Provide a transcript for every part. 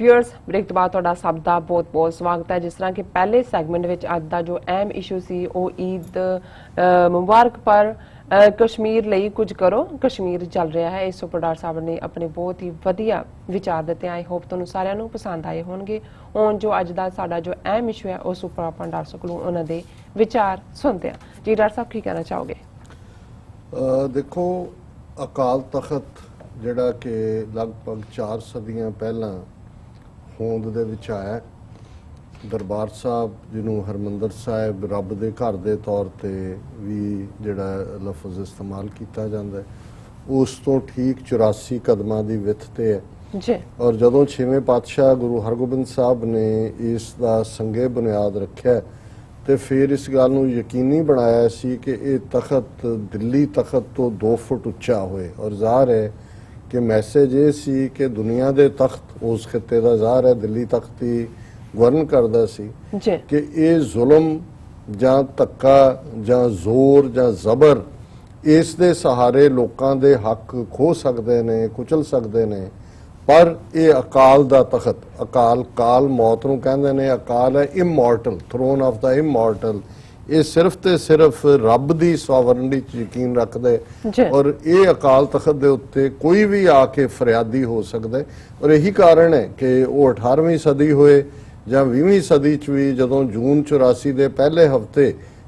Viewers break तो बाद तुहाडा सब दा बहुत बहुत स्वागत है। जिस तरह कि पहले सैगमेंट विच अज दा जो अहम इशू सी वो ईद मुबारक पर कश्मीर ਲਈ कुछ करो कश्मीर चल रहा है। इस उपर डॉक्टर साहब ने अपने बहुत ही वधिया विचार दिते। आई होप तुहानूं सारिਆਂ ਨੂੰ पसंद आए होणगे। हुण जो अज दा साडा जो अहम इशू है उस उपर आपां डॉक्टर साहब कोलों उन्हां दे विचार सुनते हैं। जी डॉक्टर साहब की कहना चाहोगे? देखो अकाल तख्त ਜਿਹੜਾ कि लगभग 4 सदियां पहला होंद दे विच आया, दरबार साहब जिन्हों हरमंदर साहिब रब दे घर दे तौर ते भी जिहड़ा लफज इस्तेमाल किया जाता है, उस तो ठीक 84 कदमां दी विथ ते है जी। और जदों 6वें पातशाह गुरु हरगोबिंद साहब ने इस दा संगे बुनियाद रखिया तो फिर इस गल नूं यकीनी बनाया सी कि ये तख्त दिल्ली तख्त तो 2 फुट उच्चा होए। और ज़ाहिर है कि मैसेज ये सी कि दुनिया दे तख्त उस खिते का ज़ाहिर है दिल्ली तख्त ही गवर्न करदा सी कि ये जुल्म जां धक्का जां जोर जां जबर इस दे सहारे लोकां दे हक खो सकते ने, कुचल सकते ने। पर यह अकाल दा तख्त, अकाल काल मौत नूं कहंदे ने, अकाल है immortal, throne of the immortal. ये सिर्फ ते सिर्फ रब दी सॉवरनिटी च यकीन रखदे और ये अकाल तख्त दे उत्ते कोई भी आके फरियादी हो सकदा है। और यही कारण है कि वो 18वीं सदी होए जां 20वीं सदी च भी जदों जून 84 दे पहले हफ्ते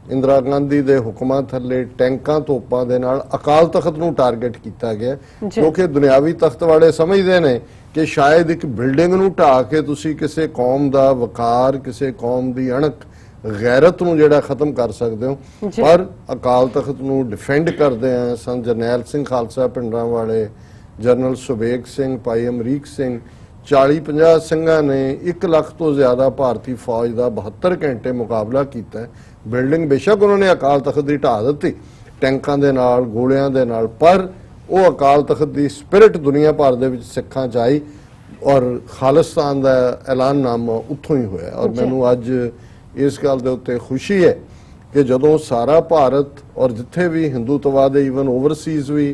इंदिरा गांधी दे हुक्मां थल्ले टैंकां तोपां दे नाल अकाल तख्त नूं टारगेट किया गया, क्योंकि दुनियावी तख्त वाले समझदे ने कि शायद एक बिल्डिंग नूं ढा के तुसीं किसी कौम दा वकार, किसी कौम दी अणक गैरत नूं जिहड़ा खत्म कर सकते हो। पर अकाल तख्त नूं डिफेंड करते हैं सन जरनैल सिंह खालसा पिंडरां वाले, जनरल सुबेग सिंह, भाई अमरीक सिंह, 40-50 सिंघां ने 1 लाख तो ज़्यादा भारतीय फौज का 72 घंटे मुकाबला किया। बिल्डिंग बेशक उन्होंने अकाल तख्त की ढा दी टैंकां दे नाल, गोलियां दे नाल, पर वो अकाल तख्त की स्पिरिट दुनिया भर दे विच सिखां च आई और खालिस्तान का ऐलाननामा उत्थों ही होया। और मैनूं अज इस गल दे उत्ते खुशी है कि जदों सारा भारत और जिथे भी हिंदूत्ववाद ईवन ओवरसीज़ भी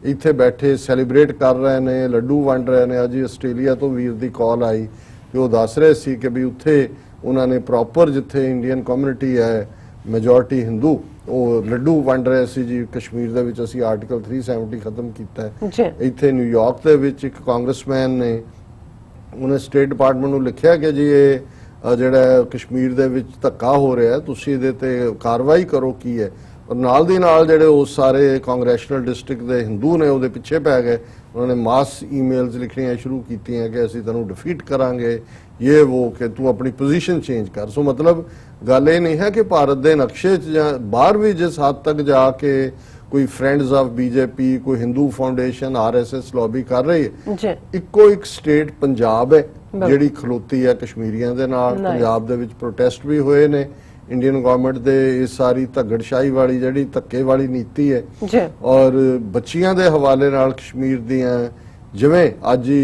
इत्थे बैठे सैलीब्रेट कर रहे हैं, लड्डू वंड रहे हैं। अज आस्ट्रेलिया तो वीर की कॉल आई कि वो दस रहे सी कि भी उत्थे उन्होंने प्रॉपर जिथे इंडियन कम्यूनिटी है मेजोरिटी हिंदू, वो लड्डू वंड रहे सी जी। कश्मीर दे विच असीं आर्टिकल 370 खत्म किया है। इत्थे न्यूयॉर्क दे विच एक कांग्रेसमैन ने उन्हें स्टेट डिपार्टमेंट नूं लिखिया कि जी ये ਜਿਹੜਾ कश्मीर ਦੇ ਵਿੱਚ ਧੱਕਾ ਹੋ ਰਿਹਾ, ਤੁਸੀਂ ਇਹਦੇ ਤੇ ਕਾਰਵਾਈ ਕਰੋ ਕੀ ਹੈ। और नाल दी नाल ਜਿਹੜੇ ਉਹ ਸਾਰੇ ਕਾਂਗਰੈਸ਼ਨਲ ਡਿਸਟ੍ਰਿਕਟ ਦੇ ਹਿੰਦੂ ਨੇ ਉਹਦੇ ਪਿੱਛੇ ਪੈ ਗਏ। ਉਹਨਾਂ ਨੇ ਮਾਸ ਈਮੇਲਸ ਲਿਖਣੀਆਂ ਸ਼ੁਰੂ ਕੀਤੀਆਂ ਕਿ ਅਸੀਂ ਤੈਨੂੰ ਡਿਫੀਟ ਕਰਾਂਗੇ, ਇਹ ਉਹ ਕਿ ਤੂੰ ਆਪਣੀ ਪੋਜੀਸ਼ਨ ਚੇਂਜ ਕਰ। ਸੋ ਮਤਲਬ ਗੱਲ ਇਹ ਨਹੀਂ ਹੈ ਕਿ ਭਾਰਤ ਦੇ ਨਕਸ਼ੇ 'ਚ ਜਾਂ ਬਾਹਰ ਵੀ ਜਿਸ ਹੱਦ ਤੱਕ ਜਾ ਕੇ कोई फ्रेंड्स ऑफ बीजेपी, कोई हिंदू फाउंडेशन, RSS लॉबी कर रही है, इको एक स्टेट पंजाब है जिहड़ी खलोती है कश्मीरियों के नाल। पंजाब दे विच प्रोटेस्ट भी होए ने। इंडियन गवर्नमेंट दे इस सारी धग्गड़शाही वाली जिहड़ी धक्के वाली नीति है और बच्चियां दे हवाले नाल कश्मीर दियां जिवें अज ही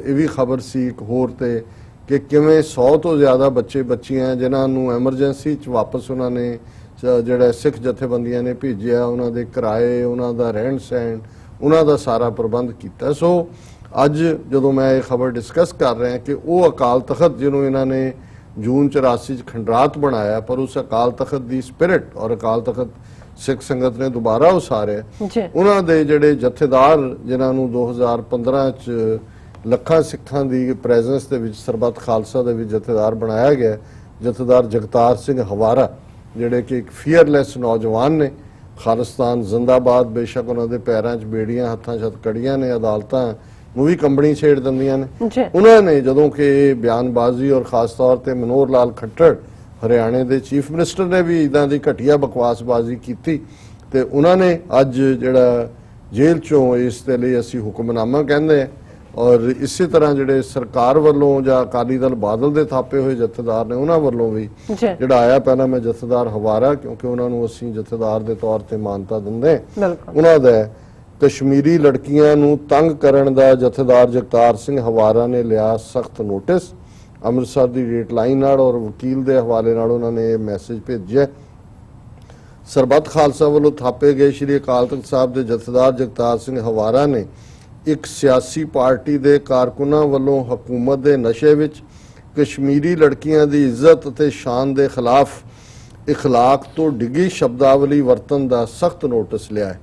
ये भी खबर सी एक होर ते कि किवें 100 तो ज़्यादा बच्चे बच्चियां जिन्हां नूं एमरजेंसी च वापस उन्होंने ਜਿਹੜਾ ਸਿੱਖ ਜਥੇਬੰਦੀਆਂ ਨੇ ਭੇਜਿਆ, ਉਹਨਾਂ ਦੇ ਕਿਰਾਏ, ਉਹਨਾਂ ਦਾ ਰਹਿਣ ਸਹਿਣ, ਉਹਨਾਂ ਦਾ ਸਾਰਾ ਪ੍ਰਬੰਧ ਕੀਤਾ। ਸੋ ਅੱਜ ਜਦੋਂ ਮੈਂ ਇਹ ਖਬਰ ਡਿਸਕਸ ਕਰ ਰਿਹਾ ਕਿ ਉਹ ਅਕਾਲ ਤਖਤ ਜਿਹਨੂੰ ਇਹਨਾਂ ਨੇ ਜੂਨ 84 ਚ ਖੰਡਰਾਤ ਬਣਾਇਆ, ਪਰ ਉਸ ਅਕਾਲ ਤਖਤ ਦੀ ਸਪਿਰਿਟ ਔਰ ਅਕਾਲ ਤਖਤ ਸਿੱਖ ਸੰਗਤ ਨੇ ਦੁਬਾਰਾ ਉਸਾਰਿਆ। ਉਹਨਾਂ ਦੇ ਜਿਹੜੇ ਜਥੇਦਾਰ ਜਿਨ੍ਹਾਂ ਨੂੰ 2015 ਚ ਲੱਖਾਂ ਸਿੱਖਾਂ ਦੀ ਪ੍ਰੈਜ਼ੈਂਸ ਦੇ ਵਿੱਚ ਸਰਬੱਤ ਖਾਲਸਾ ਦੇ ਵਿੱਚ ਜਥੇਦਾਰ ਬਣਾਇਆ ਗਿਆ, ਜਥੇਦਾਰ ਜਗਤਾਰ ਸਿੰਘ ਹਵਾਰਾ, ਜਿਹੜੇ ਕਿ ਇੱਕ ਫੀਅਰਲੈਸ ਨੌਜਵਾਨ ਨੇ। ਖਾਲਿਸਤਾਨ ਜ਼ਿੰਦਾਬਾਦ। ਬੇਸ਼ੱਕ ਉਹਨਾਂ ਦੇ ਪੈਰਾਂ 'ਚ ਬੇੜੀਆਂ, ਹੱਥਾਂ 'ਚ ਹਥਕੜੀਆਂ ਨੇ, ਅਦਾਲਤਾਂ ਨੂੰ ਵੀ ਕੰਬਣੀ ਛੇੜ ਦਿੰਦੀਆਂ ਨੇ। ਉਹਨਾਂ ਨੇ ਜਦੋਂ ਕਿ ਬਿਆਨਬਾਜ਼ੀ ਔਰ ਖਾਸ ਤੌਰ ਤੇ ਮਨੋਹਰ ਲਾਲ ਖੱਟੜ ਹਰਿਆਣੇ ਦੇ ਚੀਫ ਮਿਨਿਸਟਰ ਨੇ ਵੀ ਇੱਦਾਂ ਦੀ ਘਟੀਆ ਬਕਵਾਸਬਾਜ਼ੀ ਕੀਤੀ ਤੇ ਉਹਨਾਂ ਨੇ ਅੱਜ ਜਿਹੜਾ ਜੇਲ੍ਹ 'ਚੋਂ ਇਸ ਦੇ ਲਈ ਅਸੀਂ ਹੁਕਮਨਾਮਾ ਕਹਿੰਦੇ और इसी तरह जिहड़े सरकार वालों जां अकाली दल बादल दे थापे हुए जथेदार ने उन्हां वालों भी जिहड़ा आया, पहला मैं जथेदार हवारा क्योंकि उन्हां नूं असीं जथेदार दे तौर ते मानता दिंदे, उन्हां दा कश्मीरी लड़कियां नूं तंग करन दा जथेदार जगतार सिंह हवारा ने लिया सख्त notice. Amritsar the rate line नाल और वकील दे हवाले नाल उन्हां ने मैसेज भेजिया। सरबत खालसा वालों थापे गए श्री अकाल तख्त साहब दे जथेदार जगतार सिंह हवारा ने ਇੱਕ ਸਿਆਸੀ ਪਾਰਟੀ ਦੇ ਕਾਰਕੁਨਾਂ ਵੱਲੋਂ ਹਕੂਮਤ ਦੇ ਨਸ਼ੇ ਵਿੱਚ ਕਸ਼ਮੀਰੀ ਲੜਕੀਆਂ ਦੀ ਇੱਜ਼ਤ ਅਤੇ ਸ਼ਾਨ ਦੇ ਖਿਲਾਫ ਇਖਲਾਕ ਤੋਂ ਡਿੱਗੀ ਸ਼ਬਦਾਵਲੀ ਵਰਤਣ ਦਾ ਸਖਤ ਨੋਟਿਸ ਲਿਆ ਹੈ।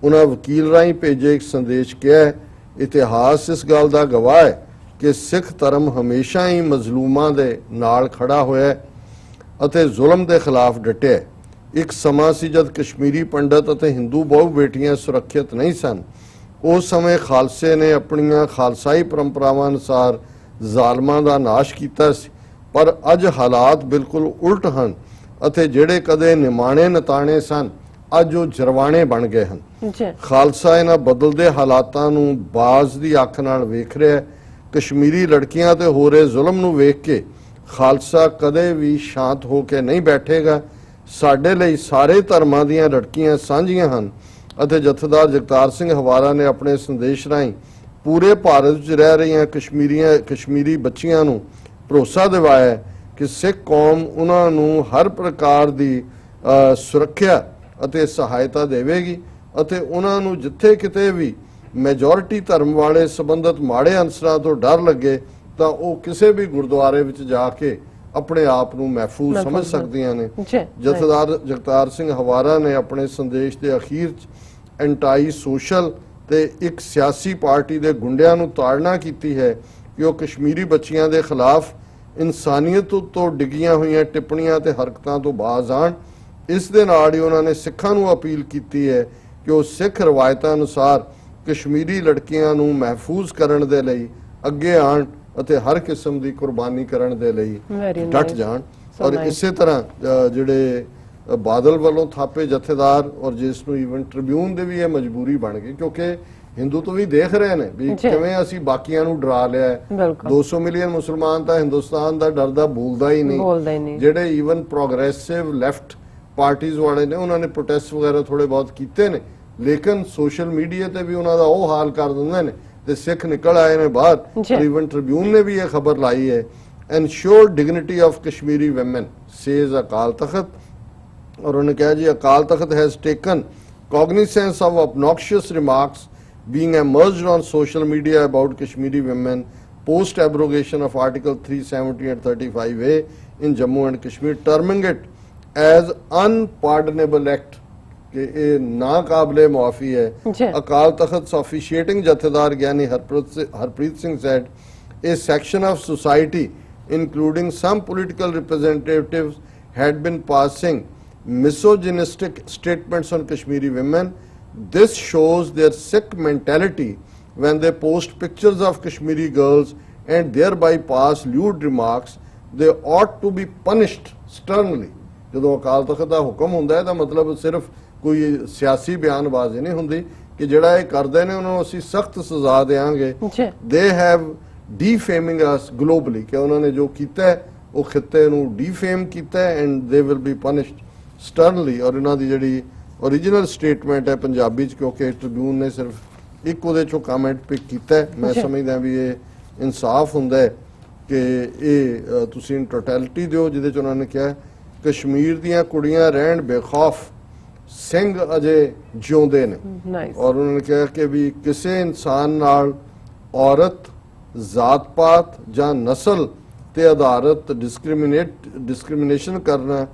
ਉਹਨਾਂ ਵਕੀਲ ਰਾਹੀਂ ਭੇਜੇ ਇੱਕ ਸੰਦੇਸ਼ ਕਿਹਾ ਹੈ, ਇਤਿਹਾਸ ਇਸ ਗੱਲ ਦਾ ਗਵਾਹ ਹੈ ਕਿ ਸਿੱਖ ਧਰਮ ਹਮੇਸ਼ਾ ਹੀ ਮਜ਼ਲੂਮਾਂ ਦੇ ਨਾਲ ਖੜਾ ਹੋਇਆ ਹੈ ਅਤੇ ਜ਼ੁਲਮ ਦੇ ਖਿਲਾਫ ਡਟਿਆ ਹੈ। ਇੱਕ ਸਮਾਂ ਸੀ ਜਦ ਕਸ਼ਮੀਰੀ ਪੰਡਤ ਅਤੇ ਹਿੰਦੂ ਬਹੁ ਬੇਟੀਆਂ ਸੁਰੱਖਿਅਤ ਨਹੀਂ ਸਨ। ਉਸ ਸਮੇਂ ਖਾਲਸੇ ਨੇ ਆਪਣੀਆਂ ਖਾਲਸਾਈ ਪਰੰਪਰਾਵਾਂ ਅਨੁਸਾਰ ਜ਼ਾਲਮਾਂ ਦਾ ਨਾਸ਼ ਕੀਤਾ ਸੀ, ਪਰ ਅੱਜ ਹਾਲਾਤ ਬਿਲਕੁਲ ਉਲਟ ਹਨ ਅਤੇ ਜਿਹੜੇ ਕਦੇ ਨਿਮਾਣੇ ਨਤਾਣੇ ਸਨ ਅੱਜ ਉਹ ਜਰਵਾਣੇ ਬਣ ਗਏ ਹਨ। ਖਾਲਸਾ ਇਹਨਾਂ ਬਦਲਦੇ ਹਾਲਾਤਾਂ ਨੂੰ ਬਾਜ਼ ਦੀ ਅੱਖ ਨਾਲ ਵੇਖ ਰਿਹਾ ਹੈ। ਕਸ਼ਮੀਰੀ ਲੜਕੀਆਂ ਤੇ ਹੋ ਰਹੇ ਜ਼ੁਲਮ ਨੂੰ ਵੇਖ ਕੇ ਖਾਲਸਾ ਕਦੇ ਵੀ ਸ਼ਾਂਤ ਹੋ ਕੇ ਨਹੀਂ ਬੈਠੇਗਾ। ਸਾਡੇ ਲਈ ਸਾਰੇ ਧਰਮਾਂ ਦੀਆਂ ਲੜਕੀਆਂ ਸਾਂਝੀਆਂ ਹਨ ਅਤੇ ਜਥੇਦਾਰ ਜਗਤਾਰ ਸਿੰਘ ਹਵਾਰਾ ਨੇ ਆਪਣੇ ਸੰਦੇਸ਼ ਰਾਹੀਂ ਪੂਰੇ ਭਾਰਤ ਵਿੱਚ ਰਹਿ ਰਹੀਆਂ ਕਸ਼ਮੀਰੀ ਬੱਚੀਆਂ ਨੂੰ ਭਰੋਸਾ ਦਿਵਾਇਆ ਹੈ ਕਿ ਸਿੱਖ ਕੌਮ ਉਹਨਾਂ ਨੂੰ ਹਰ ਪ੍ਰਕਾਰ ਦੀ ਸੁਰੱਖਿਆ ਅਤੇ ਸਹਾਇਤਾ ਦੇਵੇਗੀ ਅਤੇ ਉਹਨਾਂ ਨੂੰ ਜਿੱਥੇ ਕਿਤੇ ਵੀ ਮੈਜੋਰਿਟੀ ਧਰਮ ਵਾਲੇ ਸੰਬੰਧਿਤ ਮਾੜੇ ਅੰਸਰਾਂ ਤੋਂ ਡਰ ਲੱਗੇ ਤਾਂ ਉਹ ਕਿਸੇ ਵੀ ਗੁਰਦੁਆਰੇ ਵਿੱਚ ਜਾ ਕੇ ਆਪਣੇ ਆਪ ਨੂੰ ਮਹਿਫੂਜ਼ ਸਮਝ ਸਕਦੀਆਂ ਨੇ। ਜਥੇਦਾਰ ਜਗਤਾਰ ਸਿੰਘ ਹਵਾਰਾ ਨੇ ਆਪਣੇ ਸੰਦੇਸ਼ ਦੇ ਅਖੀਰ 'ਚ ਐਂਟਾਈ ਸੋਸ਼ਲ ਤੇ ਇੱਕ ਸਿਆਸੀ ਪਾਰਟੀ ਦੇ ਗੁੰਡਿਆਂ ਨੂੰ ਤਾੜਨਾ ਕੀਤੀ ਹੈ ਕਿ ਉਹ ਕਸ਼ਮੀਰੀ ਬੱਚੀਆਂ ਦੇ ਖਿਲਾਫ ਇਨਸਾਨੀਅਤ ਤੋਂ ਡਿੱਗੀਆਂ ਹੋਈਆਂ ਟਿੱਪਣੀਆਂ ਤੇ ਹਰਕਤਾਂ ਤੋਂ ਬਾਜ਼ ਆਣ। ਇਸ ਦੇ ਨਾਲ ਹੀ ਉਹਨਾਂ ਨੇ ਸਿੱਖਾਂ ਨੂੰ ਅਪੀਲ ਕੀਤੀ ਹੈ ਕਿ ਉਹ ਸਿੱਖ ਰਵਾਇਤਾਂ ਅਨੁਸਾਰ ਕਸ਼ਮੀਰੀ ਲੜਕੀਆਂ ਨੂੰ ਮਹਿਫੂਜ਼ ਕਰਨ ਦੇ ਲਈ ਅੱਗੇ ਆਣ ਅਤੇ ਹਰ ਕਿਸਮ ਦੀ ਕੁਰਬਾਨੀ ਕਰਨ ਦੇ ਲਈ ਡਟ ਜਾਣ। ਔਰ ਇਸੇ ਤਰ੍ਹਾਂ ਜਿਹੜੇ ਬਾਦਲ ਵੱਲੋਂ ਥਾਪੇ ਜਥੇਦਾਰ ਔਰ ਜਿਸ ਨੂੰ ਈਵਨ ਟ੍ਰਿਬਿਊਨ ਦੇ ਵੀ ਇਹ ਮਜਬੂਰੀ ਬਣ ਗਈ ਕਿਉਂਕਿ ਹਿੰਦੂ ਤੋਂ ਵੀ ਦੇਖ ਰਹੇ ਨੇ ਵੀ ਕਿਵੇਂ ਅਸੀਂ ਬਾਕੀਆਂ ਨੂੰ ਡਰਾ ਲਿਆ ਹੈ। 200 ਮਿਲੀਅਨ ਮੁਸਲਮਾਨ ਤਾਂ ਹਿੰਦੁਸਤਾਨ ਦਾ ਡਰਦਾ ਬੋਲਦਾ ਹੀ ਨਹੀਂ। ਜਿਹੜੇ ਈਵਨ ਪ੍ਰੋਗਰੈਸਿਵ ਲੈਫਟ ਪਾਰਟੀਆਂ ਵਾਲੇ ਨੇ ਉਹਨਾਂ ਨੇ ਪ੍ਰੋਟੈਸਟ ਵਗੈਰਾ ਥੋੜੇ ਬਹੁਤ ਕੀਤੇ ਨੇ ਲੇਕਿਨ ਸੋਸ਼ਲ ਮੀਡੀਆ ਤੇ ਵੀ ਉਹਨਾਂ ਦਾ ਉਹ ਹਾਲ ਕਰ ਦਿੰਦੇ ਨੇ ਤੇ ਸਿੱਖ ਨਿਕਲ ਆਏ ਨੇ ਬਾਹਰ। ਈਵਨ ਟ੍ਰਿਬਿਊਨ ਨੇ ਵੀ ਇਹ ਖਬਰ ਲਾਈ ਹੈ, ensure dignity of Kashmiri woman says Akal Takht. ਔਰ ਉਹਨੇ ਕਿਹਾ ਜੀ Akal Takht has taken cognizance of obnoxious remarks being emerged on social media about Kashmiri women post abrogation of Article 370 and 35A in Jammu and Kashmir, terming it as unpardonable act कि ये नाकाबिले मुआफी है। Akal Takht officiating जथेदार ज्ञानी Harpreet Singh said a section of society including some political representatives had been passing misogynistic statements on Kashmiri women. This shows their sick mentality when they post pictures of Kashmiri girls and thereby pass lewd remarks. They ought to be punished sternly. ਜਦੋਂ ਅਕਾਲ ਤਖਤ ਦਾ ਹੁਕਮ ਹੁੰਦਾ ਹੈ ਤਾਂ ਮਤਲਬ ਸਿਰਫ ਕੋਈ ਸਿਆਸੀ ਬਿਆਨਬਾਜ਼ੀ ਨਹੀਂ ਹੁੰਦੀ ਕਿ ਜਿਹੜਾ ਇਹ ਕਰਦੇ ਨੇ ਉਹਨਾਂ ਨੂੰ ਅਸੀਂ ਸਖਤ ਸਜ਼ਾ ਦੇਵਾਂਗੇ। ਦੇ ਹੈਵ ਡੀਫੇਮਿੰਗ ਅਸ ਗਲੋਬਲੀ ਕਿ ਉਹਨਾਂ ਨੇ ਜੋ ਕੀਤਾ ਉਹ ਖਿੱਤੇ ਨੂੰ ਡੀਫੇਮ ਕੀਤਾ and they will be punished ਸਟਰਨਲੀ। ਔਰ ਇਹਨਾਂ ਦੀ ਜਿਹੜੀ ਓਰੀਜਨਲ ਸਟੇਟਮੈਂਟ ਹੈ ਪੰਜਾਬੀ 'ਚ ਕਿਉਂਕਿ ਟ੍ਰਿਬਿਊਨ ਨੇ ਸਿਰਫ ਇੱਕ ਉਹਦੇ 'ਚੋਂ ਕਮੈਂਟ ਪਿਕ ਕੀਤਾ ਮੈਂ ਸਮਝਦਾ ਵੀ ਇਹ ਇਨਸਾਫ ਹੁੰਦਾ ਹੈ ਕਿ ਇਹ ਤੁਸੀਂ ਟੋਟੈਲਿਟੀ ਦਿਓ ਜਿਹਦੇ 'ਚ ਉਹਨਾਂ ਨੇ ਕਿਹਾ ਕਸ਼ਮੀਰ ਦੀਆਂ ਕੁੜੀਆਂ ਰਹਿਣ ਬੇਖੌਫ ਸਿੰਘ ਅਜੇ ਜਿਉਂਦੇ ਨੇ। ਔਰ ਉਹਨਾਂ ਨੇ ਕਿਹਾ ਕਿ ਵੀ ਕਿਸੇ ਇਨਸਾਨ ਨਾਲ ਔਰਤ ਜ਼ਾਤ-ਪਾਤ ਜਾਂ ਨਸਲ ਤੇ ਆਧਾਰਿਤ ਡਿਸਕ੍ਰਿਮੀਨੇਸ਼ਨ ਕਰਨਾ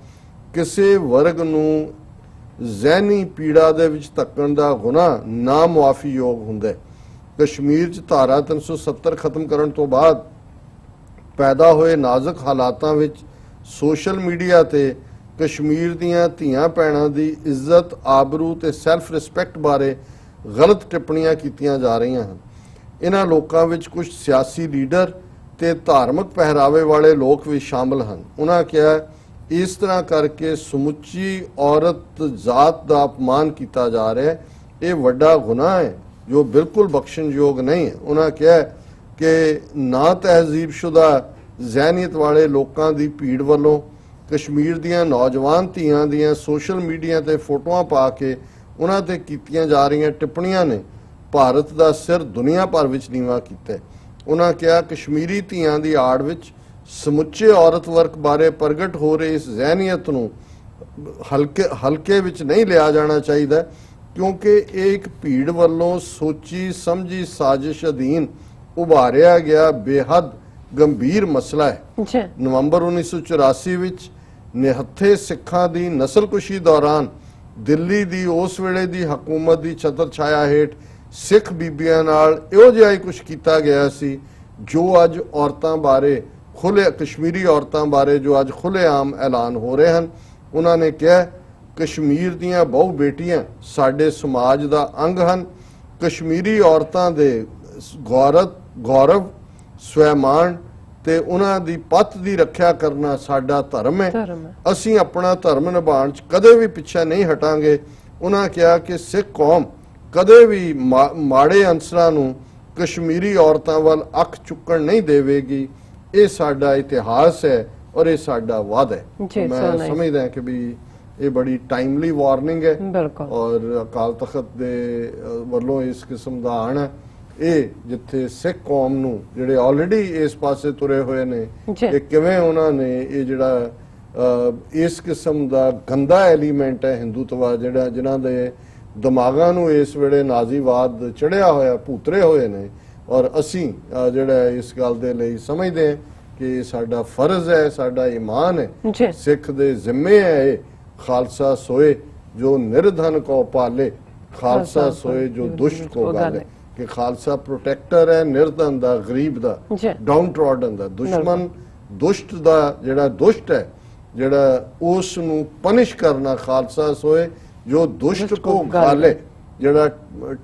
ਕਿਸੇ ਵਰਗ ਨੂੰ ਜ਼ਹਿਨੀ ਪੀੜਾ ਦੇ ਵਿੱਚ ਧੱਕਣ ਦਾ ਗੁਨਾਹ ਨਾ ਮੁਆਫੀਯੋਗ ਹੁੰਦਾ ਹੈ। ਕਸ਼ਮੀਰ 'ਚ ਧਾਰਾ 370 ਖਤਮ ਕਰਨ ਤੋਂ ਬਾਅਦ ਪੈਦਾ ਹੋਏ ਨਾਜ਼ੁਕ ਹਾਲਾਤਾਂ ਵਿੱਚ ਸੋਸ਼ਲ ਮੀਡੀਆ ਤੇ ਕਸ਼ਮੀਰ ਦੀਆਂ ਧੀਆਂ ਭੈਣਾਂ ਦੀ ਇੱਜ਼ਤ ਆਬਰੂ ਤੇ ਸੈਲਫ ਰਿਸਪੈਕਟ ਬਾਰੇ ਗਲਤ ਟਿੱਪਣੀਆਂ ਕੀਤੀਆਂ ਜਾ ਰਹੀਆਂ ਹਨ। ਇਹਨਾਂ ਲੋਕਾਂ ਵਿੱਚ ਕੁਝ ਸਿਆਸੀ ਲੀਡਰ ਤੇ ਧਾਰਮਿਕ ਪਹਿਰਾਵੇ ਵਾਲੇ ਲੋਕ ਵੀ ਸ਼ਾਮਲ ਹਨ। ਉਹਨਾਂ ਕਿਹਾ ਇਸ ਤਰ੍ਹਾਂ ਕਰਕੇ ਸਮੁੱਚੀ ਔਰਤ ਜ਼ਾਤ ਦਾ ਅਪਮਾਨ ਕੀਤਾ ਜਾ ਰਿਹਾ ਹੈ। ਇਹ ਵੱਡਾ ਗੁਨਾਹ ਹੈ ਜੋ ਬਿਲਕੁਲ ਬਖਸ਼ਣਯੋਗ ਨਹੀਂ ਹੈ। ਉਹਨਾਂ ਕਿਹਾ ਕਿ ਨਾ ਤਹਿਜ਼ੀਬਸ਼ੁਦਾ ਜ਼ਹਿਨੀਅਤ ਵਾਲੇ ਲੋਕਾਂ ਦੀ ਭੀੜ ਵੱਲੋਂ ਕਸ਼ਮੀਰ ਦੀਆਂ ਨੌਜਵਾਨ ਧੀਆਂ ਦੀਆਂ ਸੋਸ਼ਲ ਮੀਡੀਆ ਤੇ ਫੋਟੋਆਂ ਪਾ ਕੇ ਉਹਨਾਂ ਤੇ ਕੀਤੀਆਂ ਜਾ ਰਹੀਆਂ ਟਿੱਪਣੀਆਂ ਨੇ ਭਾਰਤ ਦਾ ਸਿਰ ਦੁਨੀਆ ਭਰ ਵਿੱਚ ਨੀਵਾਂ ਕੀਤਾ। ਉਹਨਾਂ ਕਿਹਾ ਕਸ਼ਮੀਰੀ ਧੀਆਂ ਦੀ ਆੜ ਵਿੱਚ ਸਮੁੱਚੇ ਔਰਤ ਵਰਗ ਬਾਰੇ ਪ੍ਰਗਟ ਹੋ ਰਹੀ ਇਸ ਜ਼ਹਿਨੀਅਤ ਨੂੰ ਹਲਕੇ ਵਿੱਚ ਨਹੀਂ ਲਿਆ ਜਾਣਾ ਚਾਹੀਦਾ। ਕਿਉਂਕਿ ਇਹ ਇੱਕ ਭੀੜ ਵੱਲੋਂ ਸੋਚੀ ਸਮਝੀ ਸਾਜ਼ਿਸ਼ ਅਧੀਨ ਉਭਾਰਿਆ ਗਿਆ ਬੇਹੱਦ ਗੰਭੀਰ ਮਸਲਾ ਹੈ। ਜੀ ਨਵੰਬਰ 1984 ਵਿੱਚ ਨਿਹੱਥੇ ਸਿੱਖਾਂ ਦੀ ਨਸਲਕੁਸ਼ੀ ਦੌਰਾਨ ਦਿੱਲੀ ਦੀ ਉਸ ਵੇਲੇ ਦੀ ਹਕੂਮਤ ਦੀ ਛਤਰ ਛਾਇਆ ਹੇਠ ਸਿੱਖ ਬੀਬੀਆਂ ਨਾਲ ਇਹੋ ਜਿਹਾ ਹੀ ਕੁਝ ਕੀਤਾ ਗਿਆ ਸੀ ਜੋ ਅੱਜ ਔਰਤਾਂ ਬਾਰੇ ਕਸ਼ਮੀਰੀ ਔਰਤਾਂ ਬਾਰੇ ਜੋ ਅੱਜ ਖੁੱਲ੍ਹੇਆਮ ਐਲਾਨ ਹੋ ਰਹੇ ਹਨ। ਉਹਨਾਂ ਨੇ ਕਿਹਾ ਕਸ਼ਮੀਰ ਦੀਆਂ ਬਹੁ ਬੇਟੀਆਂ ਸਾਡੇ ਸਮਾਜ ਦਾ ਅੰਗ ਹਨ। ਕਸ਼ਮੀਰੀ ਔਰਤਾਂ ਦੇ ਗੌਰਵ ਸਵੈਮਾਨ ਤੇ ਉਹਨਾਂ ਦੀ ਪੱਤ ਦੀ ਰੱਖਿਆ ਕਰਨਾ ਸਾਡਾ ਧਰਮ ਹੈ। ਅਸੀਂ ਆਪਣਾ ਧਰਮ ਨਿਭਾਉਣ 'ਚ ਕਦੇ ਵੀ ਪਿੱਛੇ ਨਹੀਂ ਹਟਾਂਗੇ। ਉਹਨਾਂ ਕਿਹਾ ਕਿ ਸਿੱਖ ਕੌਮ ਕਦੇ ਵੀ ਮਾੜੇ ਅੰਸਰਾਂ ਨੂੰ ਕਸ਼ਮੀਰੀ ਔਰਤਾਂ ਵੱਲ ਅੱਖ ਚੁੱਕਣ ਨਹੀਂ ਦੇਵੇਗੀ। ਇਹ ਸਾਡਾ ਇਤਿਹਾਸ ਹੈ ਔਰ ਇਹ ਸਾਡਾ ਵਾਅਦਾ ਹੈ। ਮੈਂ ਸਮਝਦਾ ਕਿ ਵੀ ਇਹ ਬੜੀ ਟਾਈਮਲੀ ਵਾਰਨਿੰਗ ਹੈ ਔਰ ਅਕਾਲ ਤਖਤ ਦੇ ਵੱਲੋਂ ਇਸ ਕਿਸਮ ਦਾ ਆਣਾ ਇਹ ਜਿੱਥੇ ਸਿੱਖ ਕੌਮ ਨੂੰ ਜਿਹੜੇ ਆਲਰੇਡੀ ਇਸ ਪਾਸੇ ਤੁਰੇ ਹੋਏ ਨੇ ਕਿ ਕਿਵੇਂ ਉਹਨਾਂ ਨੇ ਇਹ ਜਿਹੜਾ ਇਸ ਕਿਸਮ ਦਾ ਗੰਦਾ ਐਲੀਮੈਂਟ ਹੈ ਹਿੰਦੂਤਵਾ ਜਿਹੜਾ ਜਿਨ੍ਹਾਂ ਦੇ ਦਿਮਾਗਾਂ ਨੂੰ ਇਸ ਵੇਲੇ ਨਾਜ਼ੀਵਾਦ ਚੜਿਆ ਹੋਇਆ ਭੂਤਰੇ ਹੋਏ ਨੇ ਔਰ ਅਸੀਂ ਜਿਹੜਾ ਇਸ ਗੱਲ ਦੇ ਲਈ ਸਮਝਦੇ ਹਾਂ ਕਿ ਸਾਡਾ ਫਰਜ਼ ਹੈ ਸਾਡਾ ਈਮਾਨ ਹੈ ਸਿੱਖ ਦੇ ਜ਼ਿੰਮੇ ਹੈ ਇਹ ਖਾਲਸਾ ਸੋਏ ਜੋ ਨਿਰਧਨ ਕੋ ਪਾਲੇ ਖਾਲਸਾ ਸੋਏ ਜੋ ਦੁਸ਼ਟ ਕੋ ਗਾਲੇ ਕਿ ਖਾਲਸਾ ਪ੍ਰੋਟੈਕਟਰ ਹੈ ਨਿਰਧਨ ਦਾ ਗਰੀਬ ਦਾ ਡਾਊਨ ਟ੍ਰੋਡਨ ਦਾ ਦੁਸ਼ਮਣ ਦੁਸ਼ਟ ਦਾ ਜਿਹੜਾ ਦੁਸ਼ਟ ਹੈ ਜਿਹੜਾ ਉਸ ਨੂੰ ਪਨਿਸ਼ ਕਰਨਾ ਖਾਲਸਾ ਸੋਏ ਜੋ ਦੁਸ਼ਟ ਕੋ ਗਾਲੇ ਜਿਹੜਾ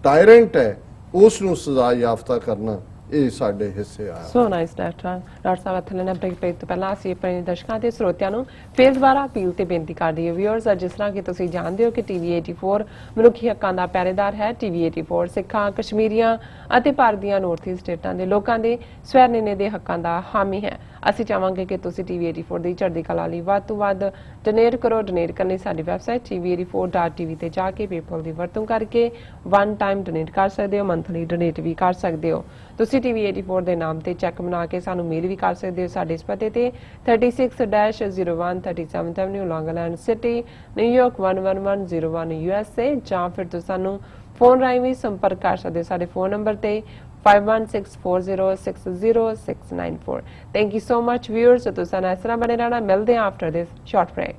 ਟਾਇਰੈਂਟ ਹੈ ਉਸ ਨੂੰ ਸਜ਼ਾ ਯਾਫਤਾ ਕਰਨਾ ਇਹ ਸਾਡੇ ਹਿੱਸੇ ਆਇਆ। ਸੋ ਨਾਈਸ ਡਾਕਟਰ ਸਾਹਿਬ ਇੱਥੇ ਲੈਣਾ ਬ੍ਰੇਕ ਤੋਂ ਪਹਿਲਾਂ ਅਸੀਂ ਆਪਣੇ ਦਰਸ਼ਕਾਂ ਤੇ ਸਰੋਤਿਆਂ ਨੂੰ ਫੇਰ ਦੁਬਾਰਾ ਅਪੀਲ ਤੇ ਬੇਨਤੀ ਕਰਦੀ ਹਾਂ ਵਿਊਅਰਸ ਜਿਸ ਤਰ੍ਹਾਂ ਕਿ ਤੁਸੀਂ ਜਾਣਦੇ ਹੋ ਕਿ ਟੀਵੀ 84 ਮਨੁੱਖੀ ਹੱਕਾਂ ਦਾ ਪਹਿਰੇਦਾਰ ਹੈ। ਟੀਵੀ 84 ਸਿੱਖਾਂ ਕਸ਼ਮੀਰੀਆਂ ਅਤੇ ਭਾਰਤ ਦੀਆਂ ਨਾਰਥ ਈਸਟ ਸਟੇਟਾਂ ਦੇ ਲੋਕਾਂ ਦੇ ਸਵੈ ਨਿਰਣੇ ਦੇ ਹੱਕਾਂ ਦਾ ਹਾਮੀ ਹੈ। ਅਸੀਂ ਚਾਹਾਂਗੇ ਕਿ ਤੁਸੀਂ ਟੀਵੀ 84 ਦੀ ਚੜ੍ਹਦੀ ਕਲਾ ਲਈ ਵੱਧ ਤੋਂ ਵੱਧ ਡੋਨੇਟ ਕਰੋ। ਡੋਨੇਟ ਕਰਨ ਲਈ ਸਾਡੀ ਵੈਬਸਾਈਟ tv84.tv ਤੇ ਜਾ ਕੇ ਪੇਪਲ ਦੀ ਵਰਤੋਂ ਕਰਕੇ ਵਨ ਟਾਈਮ ਡੋਨੇਟ ਕਰ ਸਕਦੇ ਹੋ ਮੰਥਲੀ ਡੋਨੇਟ ਵੀ ਕਰ ਸਕਦੇ ਹੋ। ਤੁਸੀਂ ਟੀਵੀ 84 ਦੇ ਨਾਮ ਤੇ ਚੈੱਕ ਬਣਾ ਕੇ ਸਾਨੂੰ ਮੇਲ ਵੀ ਕਰ ਸਕਦੇ ਹੋ ਸਾਡੇ ਇਸ ਪਤੇ ਤੇ 36-01 37th ਐਵਨਿਊ ਲੌਂਗ ਆਈਲੈਂਡ ਸਿਟੀ ਨਿਊਯਾਰਕ 11101 USA ਜਾਂ ਫਿਰ ਤੁਸੀਂ ਸਾਨੂੰ ਫੋਨ ਰਾਹੀਂ ਵੀ ਸੰਪਰਕ ਕਰ ਸਕਦੇ ਹੋ ਸਾਡੇ ਫੋਨ ਨੰਬਰ ਤੇ 5164060694। Thank you so much viewers। ਤੁਸੀਂ ਨਾਲ ਇਸ ਤਰ੍ਹਾਂ ਬਣੇ ਰਹਿਣਾ। ਮਿਲਦੇ ਹਾਂ ਆਫਟਰ ਦਿਸ ਸ਼ਾਰਟ ਬ੍ਰੇਕ।